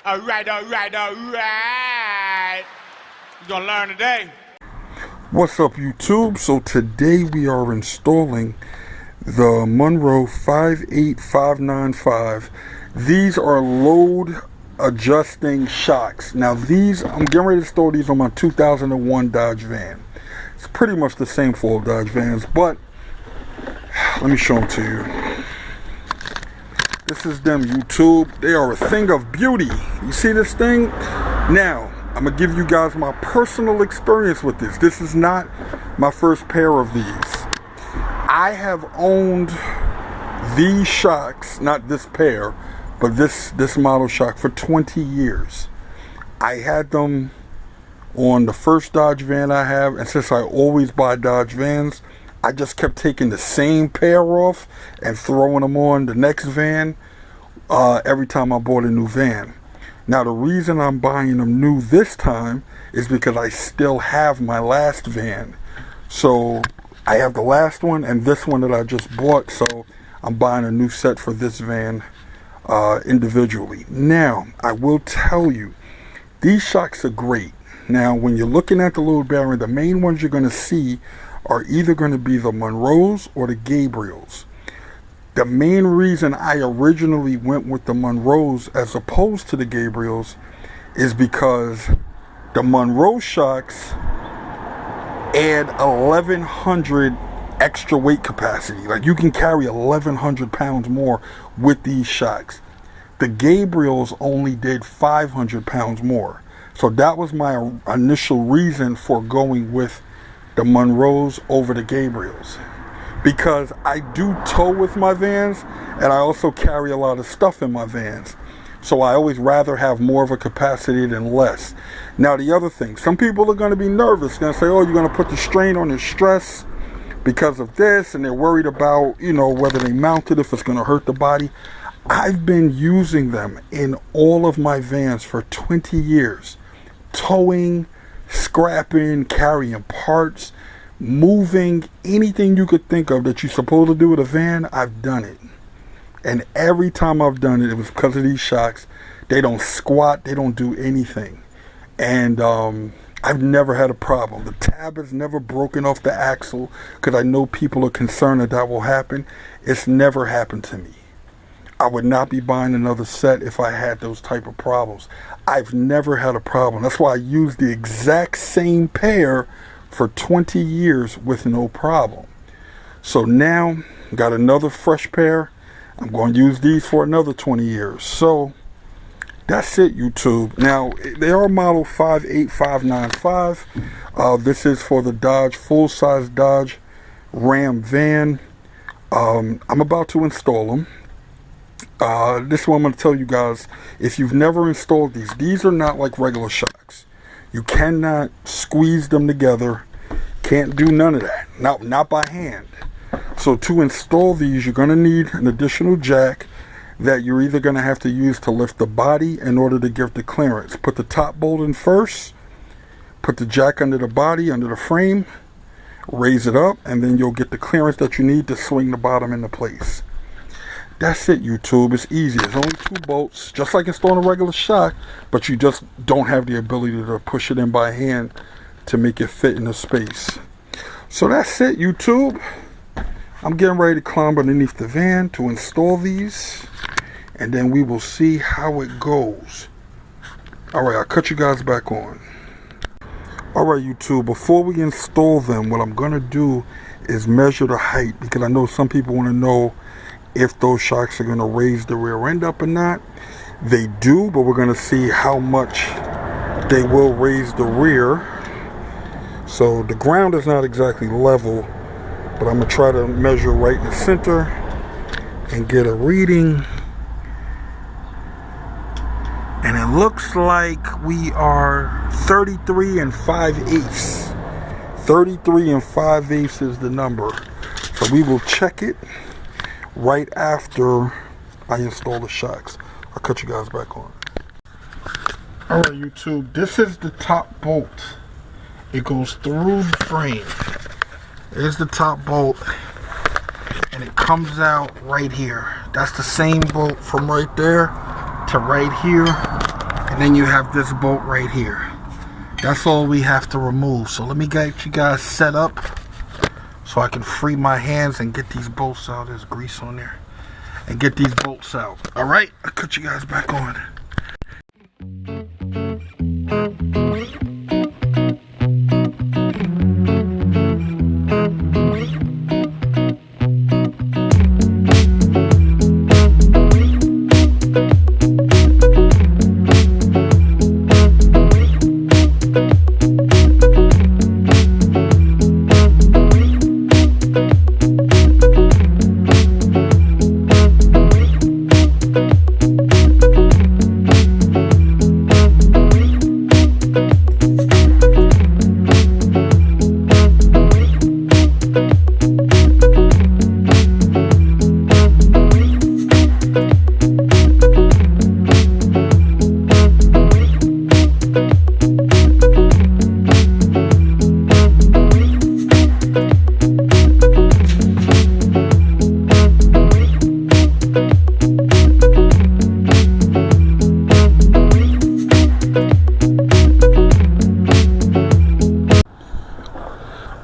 All right. You're gonna learn today. What's up, YouTube? So today we are installing the Monroe 58595. These are load adjusting shocks. Now these, I'm getting ready to install these on my 2001 Dodge van. It's pretty much the same for all Dodge vans, but let me show them to you. This is them, YouTube. They are a thing of beauty. You see this thing? Now, I'm going to give you guys my personal experience with this. This is not my first pair of these. I have owned these shocks, not this pair, but this model shock for 20 years. I had them on the first Dodge van I have, and since I always buy Dodge vans, I just kept taking the same pair off and throwing them on the next van every time I bought a new van. Now the reason I'm buying them new this time is because I still have my last van. So I have the last one and this one that I just bought, so I'm buying a new set for this van individually. Now I will tell you, these shocks are great. Now when you're looking at the load bearing, the main ones you're going to see are either going to be the Monroes or the Gabriels. The main reason I originally went with the Monroes as opposed to the Gabriels is because the Monroe shocks add 1,100 extra weight capacity. Like you can carry 1,100 pounds more with these shocks. The Gabriels only did 500 pounds more. So that was my initial reason for going with the Monroes over the Gabriels, because I do tow with my vans and I also carry a lot of stuff in my vans, so I always rather have more of a capacity than less. Now the other thing, some people are going to be nervous, going to say, oh, you're going to put the strain on the stress because of this, and they're worried about, you know, whether they mount it, if it's going to hurt the body. I've been using them in all of my vans for 20 years, towing, scrapping, carrying parts, moving, anything you could think of that you're supposed to do with a van, I've done it. And every time I've done it, it was because of these shocks. They don't squat, they don't do anything. And I've never had a problem. The tab has never broken off the axle, because I know people are concerned that that will happen. It's never happened to me. I would not be buying another set if I had those type of problems. I've never had a problem. That's why I use the exact same pair for 20 years with no problem. So now, got another fresh pair. I'm going to use these for another 20 years. So, that's it, YouTube. Now, they are model 58595. This is for the Dodge, full-size Dodge Ram van. I'm about to install them. This is what I'm going to tell you guys. If you've never installed these are not like regular shocks. You cannot squeeze them together. Can't do none of that. Not by hand. So to install these, you're going to need an additional jack that you're either going to have to use to lift the body in order to give the clearance. Put the top bolt in first. Put the jack under the body, under the frame. Raise it up, and then you'll get the clearance that you need to swing the bottom into place. That's it, YouTube. It's easy. It's only 2 bolts, just like installing a regular shock, but you just don't have the ability to push it in by hand to make it fit in the space. So that's it, YouTube. I'm getting ready to climb underneath the van to install these, and then we will see how it goes. Alright, I'll cut you guys back on. Alright, YouTube, before we install them, what I'm going to do is measure the height, because I know some people want to know if those shocks are going to raise the rear end up or not. They do, but we're going to see how much they will raise the rear. So the ground is not exactly level, but I'm going to try to measure right in the center and get a reading. And it looks like we are 33 5/8. 33 5/8 is the number. So we will check it right after I install the shocks. I'll cut you guys back on. Alright, YouTube, this is the top bolt. It goes through the frame. There's the top bolt, and it comes out right here. That's the same bolt from right there to right here. And then you have this bolt right here. That's all we have to remove. So let me get you guys set up so I can free my hands and get these bolts out. There's grease on there. And get these bolts out. Alright, I'll cut you guys back on.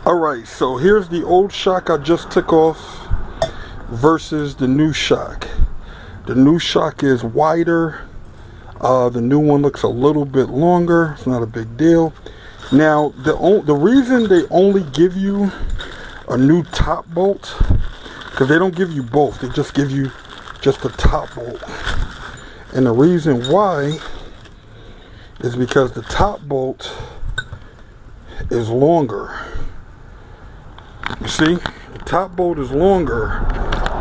Alright, so here's the old shock I just took off versus the new shock. The new shock is wider. The new one looks a little bit longer. It's not a big deal. Now, the reason they only give you a new top bolt, because they don't give you both. They just give you just the top bolt. And the reason why is because the top bolt is longer. You see, the top bolt is longer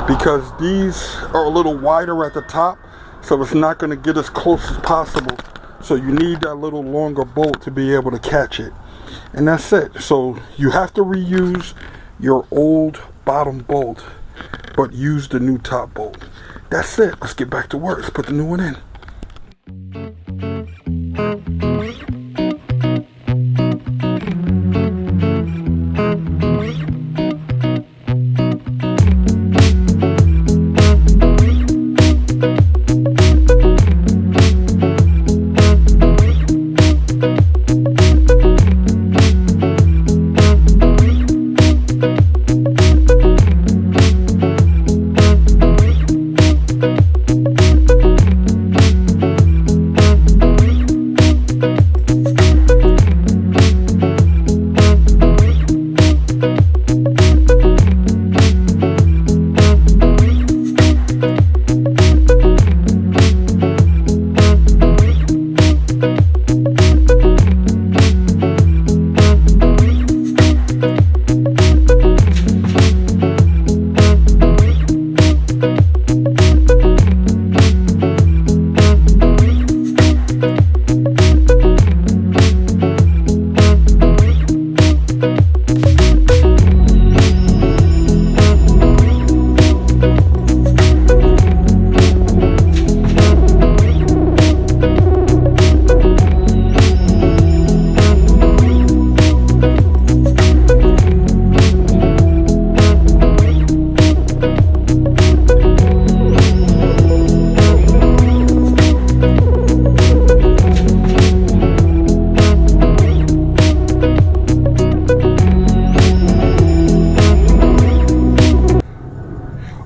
because these are a little wider at the top, so it's not going to get as close as possible. So you need that little longer bolt to be able to catch it. And that's it. So you have to reuse your old bottom bolt, but use the new top bolt. That's it. Let's get back to work. Let's put the new one in.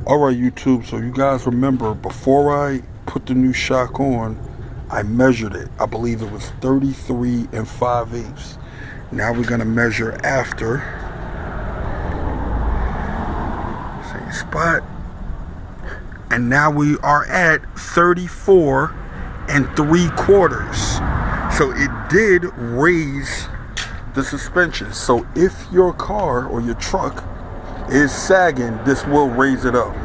Alright YouTube, so you guys remember before I put the new shock on, I measured it. I believe it was 33 5/8. Now we're going to measure after. Same spot. And now we are at 34 3/4. So it did raise the suspension. So if your car or your truck is sagging, this will raise it up.